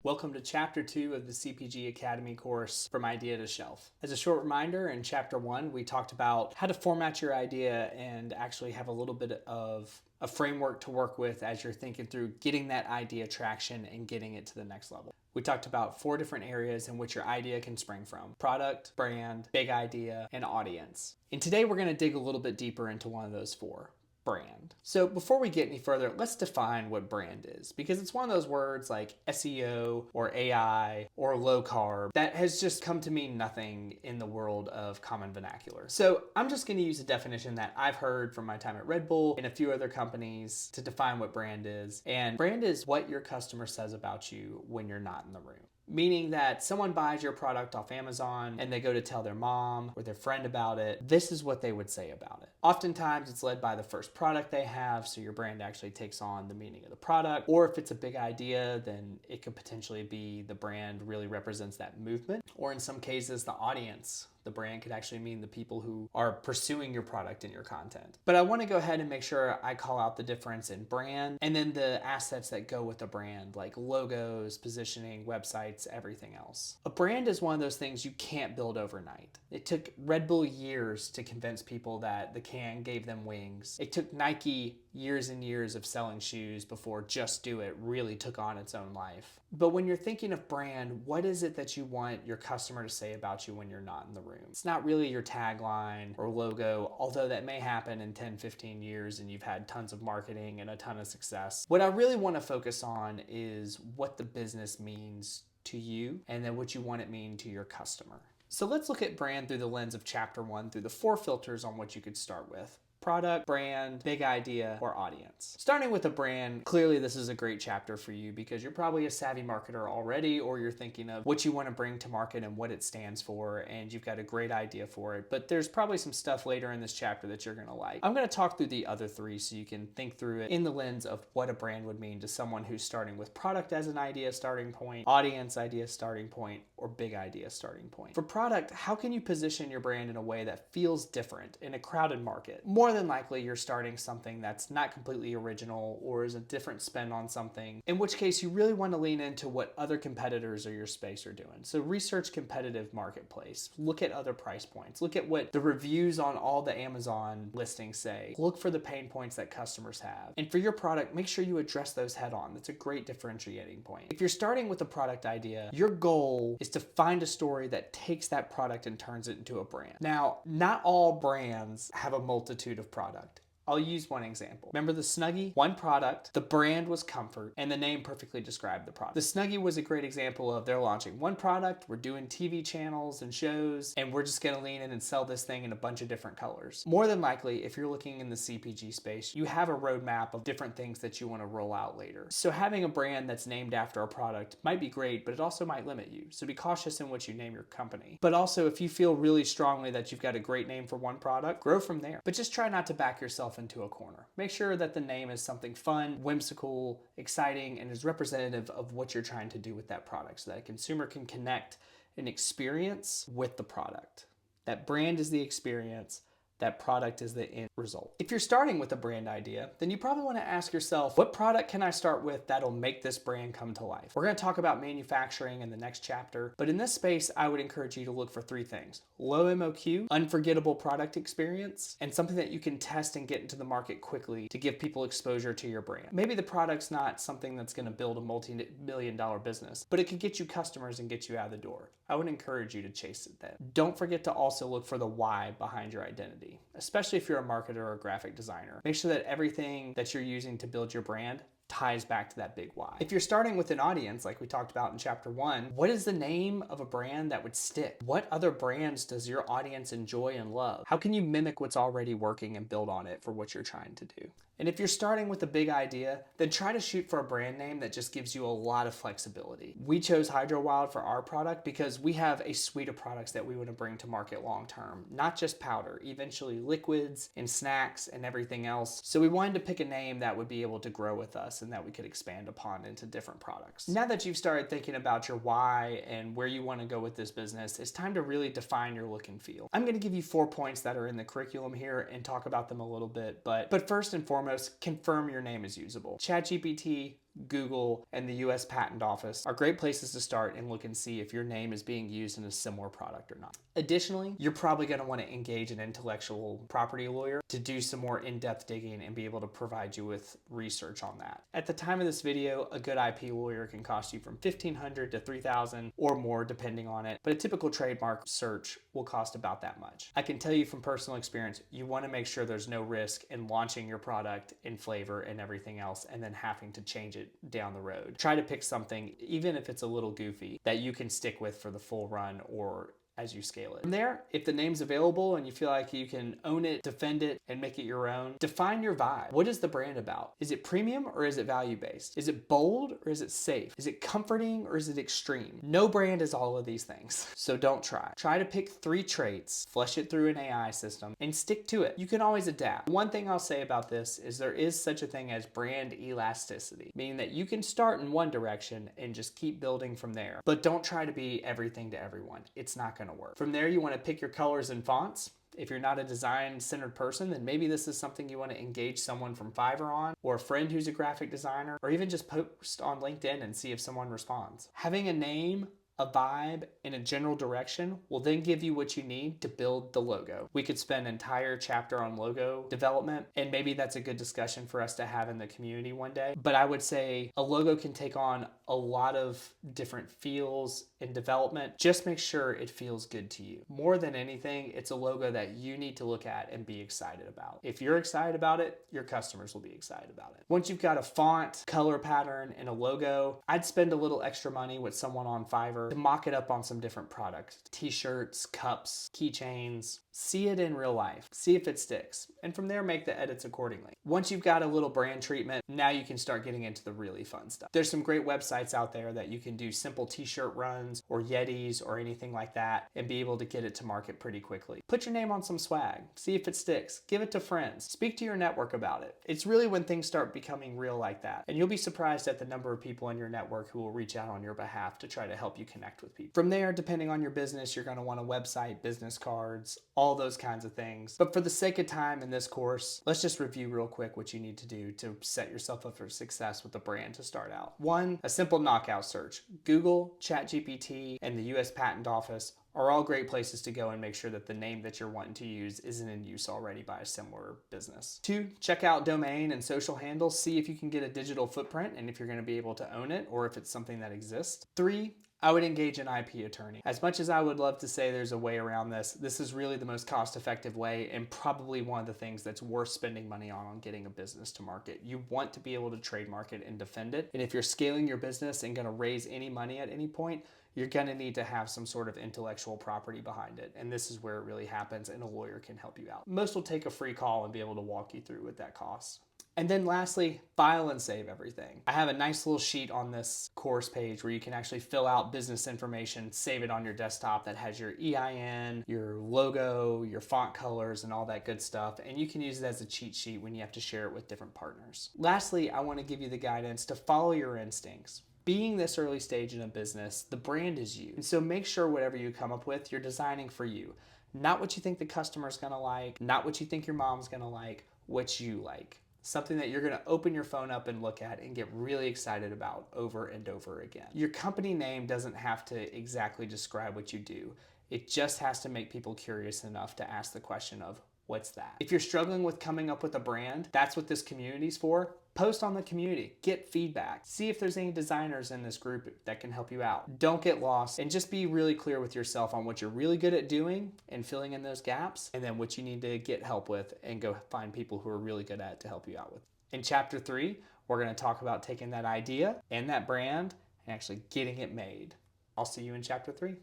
Welcome to Chapter 2 of the CPG Academy course, From Idea to Shelf. As a short reminder, in Chapter 1, we talked about how to format your idea and actually have a little bit of a framework to work with as you're thinking through getting that idea traction and getting it to the next level. We talked about 4 different areas in which your idea can spring from: product, brand, big idea, and audience. And today we're going to dig a little bit deeper into one of those 4. Brand. So before we get any further, let's define what brand is, because it's one of those words like SEO or AI or low carb that has just come to mean nothing in the world of common vernacular. So I'm just going to use a definition that I've heard from my time at Red Bull and a few other companies to define what brand is. And brand is what your customer says about you when you're not in the room. Meaning that someone buys your product off Amazon and they go to tell their mom or their friend about it. This is what they would say about it. Oftentimes it's led by the first product they have, so your brand actually takes on the meaning of the product. Or if it's a big idea, then it could potentially be the brand really represents that movement. Or in some cases, the audience. The brand could actually mean the people who are pursuing your product and your content. But I want to go ahead and make sure I call out the difference in brand and then the assets that go with a brand, like logos, positioning, websites, everything else. A brand is one of those things you can't build overnight. It took Red Bull years to convince people that the can gave them wings. It took Nike years and years of selling shoes before Just Do It really took on its own life. But when you're thinking of brand, what is it that you want your customer to say about you when you're not in the room? It's not really your tagline or logo, although that may happen in 10, 15 years and you've had tons of marketing and a ton of success. What I really want to focus on is what the business means to you and then what you want it to mean to your customer. So let's look at brand through the lens of Chapter 1 through the 4 filters on what you could start with: product, brand, big idea, or audience. Starting with a brand, clearly this is a great chapter for you because you're probably a savvy marketer already, or you're thinking of what you want to bring to market and what it stands for, and you've got a great idea for it. But there's probably some stuff later in this chapter that you're going to like. I'm going to talk through the other 3 so you can think through it in the lens of what a brand would mean to someone who's starting with product as an idea starting point, audience idea starting point, or big idea starting point. For product, how can you position your brand in a way that feels different in a crowded market? More than likely you're starting something that's not completely original or is a different spin on something, in which case you really want to lean into what other competitors or your space are doing. So research competitive marketplace, look at other price points, look at what the reviews on all the Amazon listings say, look for the pain points that customers have. And for your product, make sure you address those head on. That's a great differentiating point. If you're starting with a product idea, your goal is to find a story that takes that product and turns it into a brand. Now, not all brands have a multitude of product. I'll use one example. Remember the Snuggie? One product, the brand was comfort, and the name perfectly described the product. The Snuggie was a great example of they're launching one product, we're doing TV channels and shows, and we're just gonna lean in and sell this thing in a bunch of different colors. More than likely, if you're looking in the CPG space, you have a roadmap of different things that you wanna roll out later. So having a brand that's named after a product might be great, but it also might limit you. So be cautious in what you name your company. But also, if you feel really strongly that you've got a great name for one product, grow from there. But just try not to back yourself into a corner. Make sure that the name is something fun, whimsical, exciting, and is representative of what you're trying to do with that product so that a consumer can connect an experience with the product. That brand is the experience. That product is the end result. If you're starting with a brand idea, then you probably want to ask yourself, what product can I start with that'll make this brand come to life? We're going to talk about manufacturing in the next chapter, but in this space, I would encourage you to look for 3 things: low MOQ, unforgettable product experience, and something that you can test and get into the market quickly to give people exposure to your brand. Maybe the product's not something that's going to build a multi-million-dollar business, but it could get you customers and get you out of the door. I would encourage you to chase it then. Don't forget to also look for the why behind your identity, especially if you're a marketer or a graphic designer. Make sure that everything that you're using to build your brand ties back to that big why. If you're starting with an audience, like we talked about in Chapter 1, what is the name of a brand that would stick? What other brands does your audience enjoy and love? How can you mimic what's already working and build on it for what you're trying to do? And if you're starting with a big idea, then try to shoot for a brand name that just gives you a lot of flexibility. We chose Hydro Wild for our product because we have a suite of products that we want to bring to market long term, not just powder, eventually liquids and snacks and everything else. So we wanted to pick a name that would be able to grow with us and that we could expand upon into different products. Now that you've started thinking about your why and where you want to go with this business, it's time to really define your look and feel. I'm going to give you 4 points that are in the curriculum here and talk about them a little bit, but first and foremost, confirm your name is usable. ChatGPT, Google, and the US Patent Office are great places to start and look and see if your name is being used in a similar product or not. Additionally, you're probably going to want to engage an intellectual property lawyer to do some more in-depth digging and be able to provide you with research on that. At the time of this video, a good IP lawyer can cost you from $1,500 to $3,000 or more depending on it, but a typical trademark search will cost about that much. I can tell you from personal experience, you want to make sure there's no risk in launching your product in flavor and everything else and then having to change it down the road. Try to pick something, even if it's a little goofy, that you can stick with for the full run or as you scale it. From there, if the name's available and you feel like you can own it, defend it, and make it your own, define your vibe. What is the brand about? Is it premium or is it value-based? Is it bold or is it safe? Is it comforting or is it extreme? No brand is all of these things, so don't try. Try to pick 3 traits, flesh it through an AI system, and stick to it. You can always adapt. One thing I'll say about this is there is such a thing as brand elasticity, meaning that you can start in one direction and just keep building from there, but don't try to be everything to everyone. It's not going to work. From there, you want to pick your colors and fonts. If you're not a design-centered person, then maybe this is something you want to engage someone from Fiverr on, or a friend who's a graphic designer, or even just post on LinkedIn and see if someone responds. Having a name, a vibe, and a general direction will then give you what you need to build the logo. We could spend an entire chapter on logo development, and maybe that's a good discussion for us to have in the community one day. But I would say a logo can take on a lot of different feels in development. Just make sure it feels good to you. More than anything, it's a logo that you need to look at and be excited about. If you're excited about it, your customers will be excited about it. Once you've got a font, color pattern, and a logo, I'd spend a little extra money with someone on Fiverr to mock it up on some different products. T-shirts, cups, keychains. See it in real life. See if it sticks. And from there, make the edits accordingly. Once you've got a little brand treatment, now you can start getting into the really fun stuff. There's some great websites out there that you can do simple t-shirt runs or Yetis or anything like that and be able to get it to market pretty quickly. Put your name on some swag. See if it sticks. Give it to friends. Speak to your network about it. It's really when things start becoming real like that. And you'll be surprised at the number of people in your network who will reach out on your behalf to try to help you connect with people. From there, depending on your business, you're going to want a website, business cards, all those kinds of things. But for the sake of time in this course, let's just review real quick what you need to do to set yourself up for success with a brand to start out. 1, a simple knockout search. Google, ChatGPT, and the US Patent Office are all great places to go and make sure that the name that you're wanting to use isn't in use already by a similar business. 2, check out domain and social handles. See if you can get a digital footprint and if you're going to be able to own it or if it's something that exists. 3, I would engage an IP attorney. As much as I would love to say there's a way around this, this is really the most cost-effective way and probably one of the things that's worth spending money on getting a business to market. You want to be able to trademark it and defend it. And if you're scaling your business and going to raise any money at any point, you're going to need to have some sort of intellectual property behind it. And this is where it really happens, and a lawyer can help you out. Most will take a free call and be able to walk you through what that costs. And then lastly, file and save everything. I have a nice little sheet on this course page where you can actually fill out business information, save it on your desktop that has your EIN, your logo, your font colors, and all that good stuff. And you can use it as a cheat sheet when you have to share it with different partners. Lastly, I want to give you the guidance to follow your instincts. Being this early stage in a business, the brand is you. And so make sure whatever you come up with, you're designing for you. Not what you think the customer's gonna like, not what you think your mom's gonna like, what you like. Something that you're going to open your phone up and look at and get really excited about over and over again. Your company name doesn't have to exactly describe what you do. It just has to make people curious enough to ask the question of, what's that? If you're struggling with coming up with a brand, that's what this community's for. Post on the community, get feedback, see if there's any designers in this group that can help you out. Don't get lost and just be really clear with yourself on what you're really good at doing and filling in those gaps, and then what you need to get help with and go find people who are really good at it to help you out with. In chapter 3, we're going to talk about taking that idea and that brand and actually getting it made. I'll see you in chapter 3.